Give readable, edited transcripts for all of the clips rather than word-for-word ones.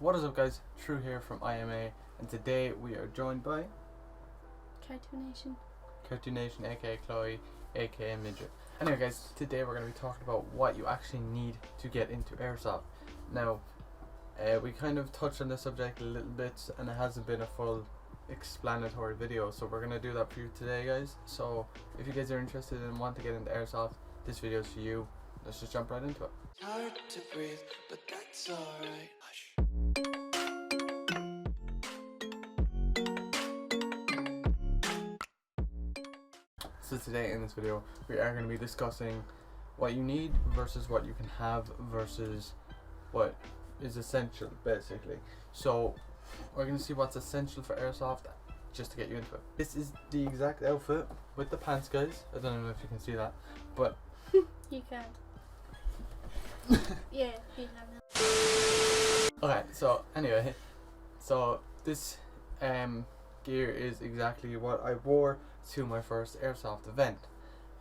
What is up guys, True here from IMA, and today we are joined by Cartoon Nation aka Chloe aka Militia. Anyway guys, today we're going to be talking about what you actually need to get into Airsoft. Now, we kind of touched on this subject a little bit and it hasn't been a full explanatory video, so we're going to do that for you today guys. So if you guys are interested and want to get into Airsoft, this video is for you. Let's just jump right into it. It's hard to breathe, but that's alright. Hush. So today in this video we are going to be discussing what you need versus what you can have versus what is essential basically. So we're going to see what's essential for Airsoft just to get you into it. This is the exact outfit with the pants guys. I don't know if you can see that, but you can't. Yeah, you can. okay, so anyway, so this gear is exactly what I wore to my first Airsoft event.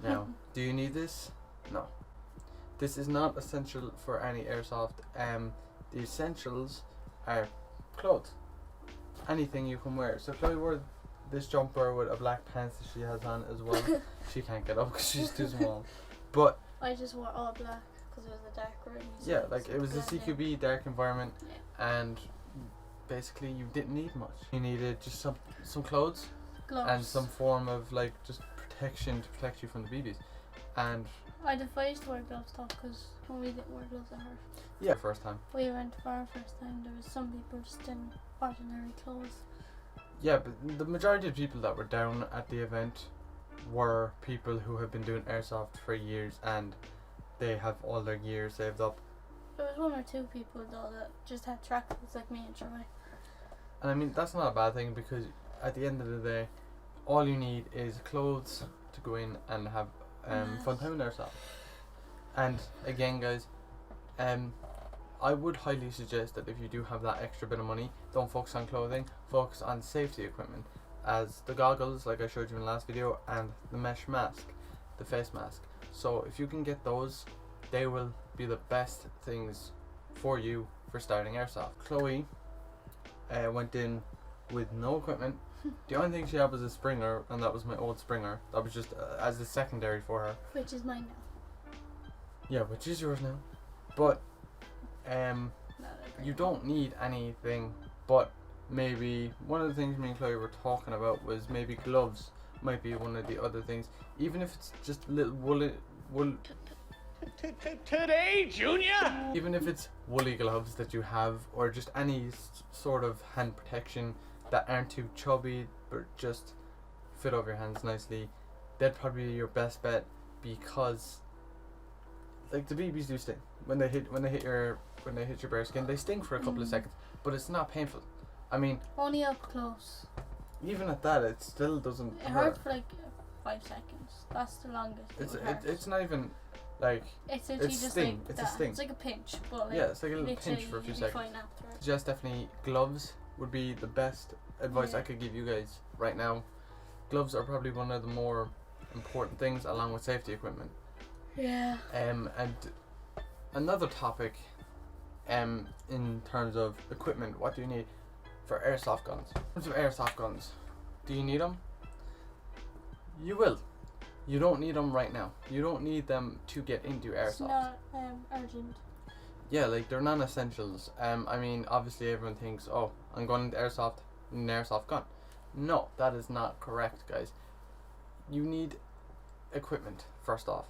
Now, do you need this? No. This is not essential for any Airsoft. The essentials are clothes. Anything you can wear. So Chloe wore this jumper with a black pants that she has on as well. She can't get up because she's too small. But I just wore all black because it was a dark room. So yeah, like it was a CQB dark environment, yeah. and basically you didn't need much. You needed just some clothes, gloves, and some form of like just protection to protect you from the BBs. And I advised to wear gloves though, because when we didn't wear gloves it hurt. yeah, first time. We went for our first time, there was some people just in ordinary clothes. Yeah, but the majority of people that were down at the event were people who have been doing Airsoft for years and they have all their gear saved up. There was one or two people though that just had tracksuits like me and Troy. And I mean, that's not a bad thing because at the end of the day, all you need is clothes to go in and have fun time in Airsoft. And again guys, I would highly suggest that if you do have that extra bit of money, don't focus on clothing, focus on safety equipment, as the goggles like I showed you in the last video and the mesh mask, the face mask. So if you can get those, they will be the best things for you for starting Airsoft. Chloe went in with no equipment. The only thing she had was a Springer, and that was my old Springer. That was just as a secondary for her. Which is mine now. Yeah, which is yours now. But you don't need anything, but maybe one of the things me and Chloe were talking about was maybe gloves might be one of the other things, even if it's just little wool Today, Junior! even if it's woolly gloves that you have, or just any sort of hand protection that aren't too chubby but just fit over your hands nicely, that'd probably be your best bet, because like the BBs do sting when they hit your bare skin. They sting for a couple of seconds, but it's not painful. I mean, Only up close. even at that, it still doesn't It hurt for like 5 seconds. That's the longest. It's not even like it's literally just sting. like It's a that. sting. It's like a pinch, but like yeah, it's like a little literally pinch for a few you'll be seconds. fine after. Just definitely gloves would be the best advice Yeah. I could give you guys right now. Gloves are probably one of the more important things, along with safety equipment. Yeah. And another topic, in terms of equipment, what do you need for Airsoft guns? In terms of Airsoft guns, do you need them? You will. You don't need them right now. You don't need them to get into Airsoft. It's not urgent. Yeah, like they're non-essentials. I mean, obviously everyone thinks, oh, I'm going into Airsoft, I need an Airsoft gun. No, that is not correct, guys. You need equipment, first off,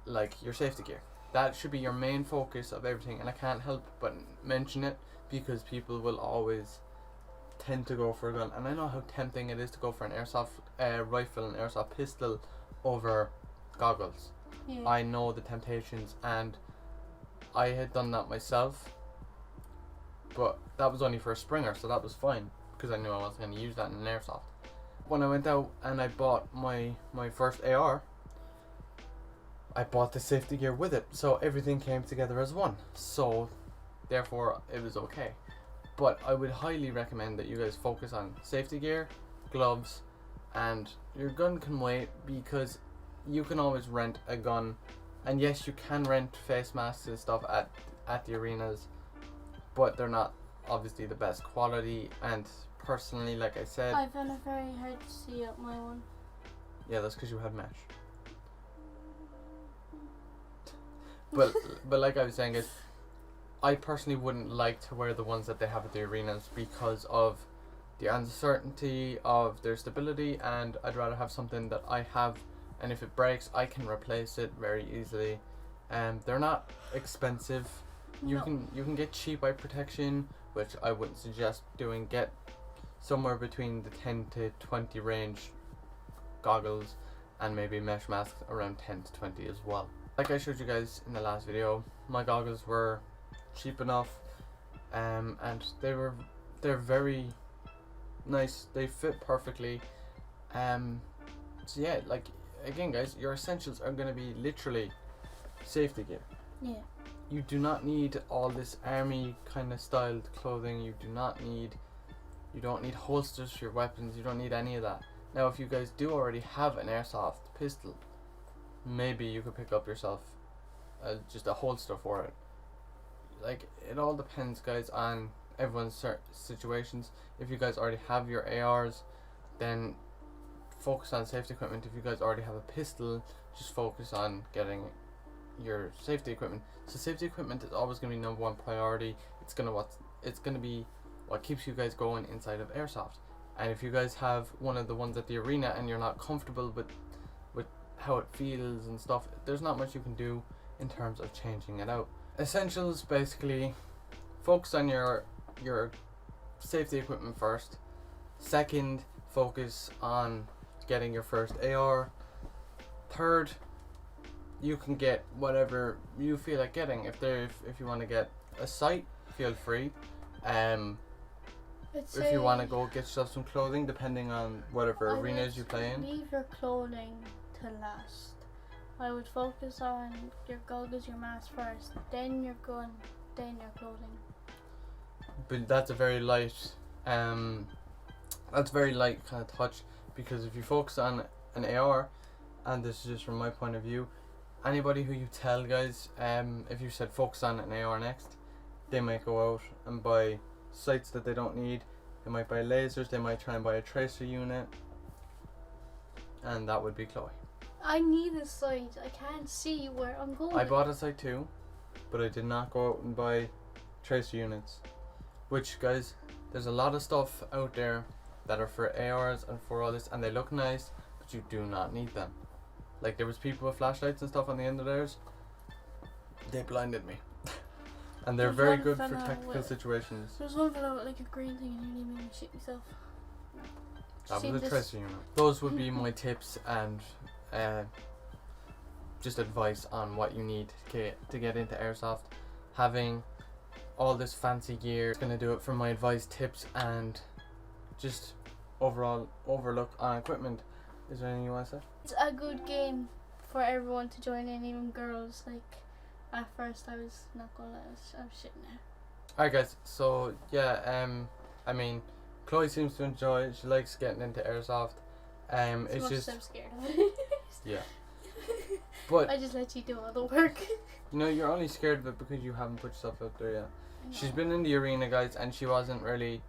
like your safety gear. That should be your main focus of everything, and I can't help but mention it because people will always tend to go for a gun, and I know how tempting it is to go for an Airsoft rifle, an Airsoft pistol over goggles. Yeah. I know the temptations, and I had done that myself, but that was only for a Springer, so that was fine because I knew I wasn't going to use that in an Airsoft. When I went out and I bought my first AR, I bought the safety gear with it, so everything came together as one, so therefore it was okay. But I would highly recommend that you guys focus on safety gear, gloves, and your gun can wait, because you can always rent a gun, and yes, you can rent face masks and stuff at the arenas, but they're not obviously the best quality, and personally, like I said, I found it very hard to see out my one. yeah, that's because you had mesh. But like I was saying, is I personally wouldn't like to wear the ones that they have at the arenas because of the uncertainty of their stability, and I'd rather have something that I have, and if it breaks I can replace it very easily. They're not expensive. You No. can get cheap eye protection, which I wouldn't suggest doing. Get somewhere between the 10 to 20 range goggles, and maybe mesh masks around 10 to 20 as well. Like I showed you guys in the last video, my goggles were cheap enough, and they're very nice. They fit perfectly. So yeah, like again guys, your essentials are going to be literally safety gear. Yeah. You do not need all this army kind of styled clothing. You don't need holsters for your weapons. You don't need any of that. Now if you guys do already have an airsoft pistol, maybe you could pick up yourself just a holster for it. Like, it all depends guys on everyone's situations. If you guys already have your ARs, then focus on safety equipment. If you guys already have a pistol, just focus on getting your safety equipment. So safety equipment is always going to be number one priority. It's gonna be what keeps you guys going inside of airsoft. And if you guys have one of the ones at the arena and you're not comfortable with how it feels and stuff, there's not much you can do in terms of changing it out. Essentials, basically, focus on your safety equipment first. Second, focus on getting your first AR. Third, you can get whatever you feel like getting. If you want to get a sight, feel free. If you want to go get yourself some clothing, depending on whatever arenas you play in. Leave your clothing to last. I would focus on your goggles, your mask first, then your gun, then your clothing. But that's a very light kind of touch, because if you focus on an AR, and this is just from my point of view, anybody who you tell guys, if you said focus on an AR next, they might go out and buy sights that they don't need. They might buy lasers, they might try and buy a tracer unit, and that would be Chloe. I need a sight. I can't see where I'm going. I bought a sight too, but I did not go out and buy tracer units. Which, guys, there's a lot of stuff out there that are for ARs and for all this, and they look nice, but you do not need them. Like, there was people with flashlights and stuff on the end of theirs. They blinded me. And they're There's very one good for fella technical with- situations. There's one fella with like a green thing and nearly made me shit myself. That Seen was a this- tracer unit. Those would be my tips and just advice on what you need to get into airsoft. Having all this fancy gear is going to do it for my advice, tips, and just overall overlook on equipment. Is there anything you want to say? It's a good game for everyone to join in, even girls. Like, at first I was not gonna let us. I was shitting there. Alright guys, so yeah, I mean, Chloe seems to enjoy it. She likes getting into airsoft. It's just, I'm scared of it. yeah. But I just let you do all the work. you know, you're only scared of it because you haven't put yourself out there yet. I know. She's been in the arena, guys, and she wasn't really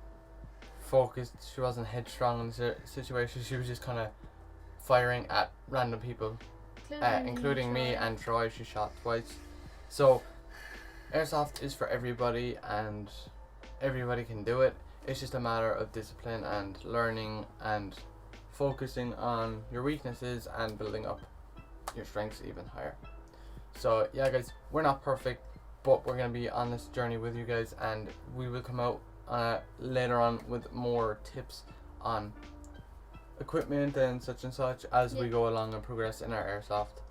focused. She wasn't headstrong in the situation. She was just kind of firing at random people, including me and Troy. She shot twice. So airsoft is for everybody, and everybody can do it. It's just a matter of discipline and learning and focusing on your weaknesses and building up your strengths even higher. So yeah guys, we're not perfect, but we're going to be on this journey with you guys, and we will come out later on with more tips on equipment and such as we go along and progress in our airsoft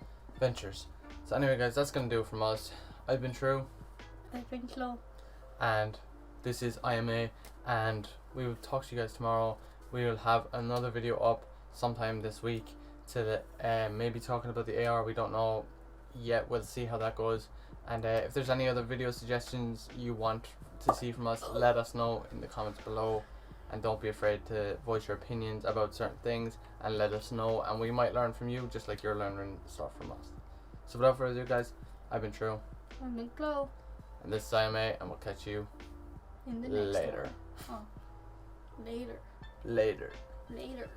ventures. So anyway guys, that's going to do it from us. I've been True, I've been Chloe. and this is IMA, and we will talk to you guys tomorrow. We will have another video up sometime this week to maybe talking about the AR. We don't know yet. We'll see how that goes. And if there's any other video suggestions you want to see from us, let us know in the comments below. And don't be afraid to voice your opinions about certain things and let us know. And we might learn from you just like you're learning stuff from us. So without further ado guys, I've been True. I've been Chloe. And this is IMA, and we'll catch you In the next later. one. Oh. Later. Later. Later.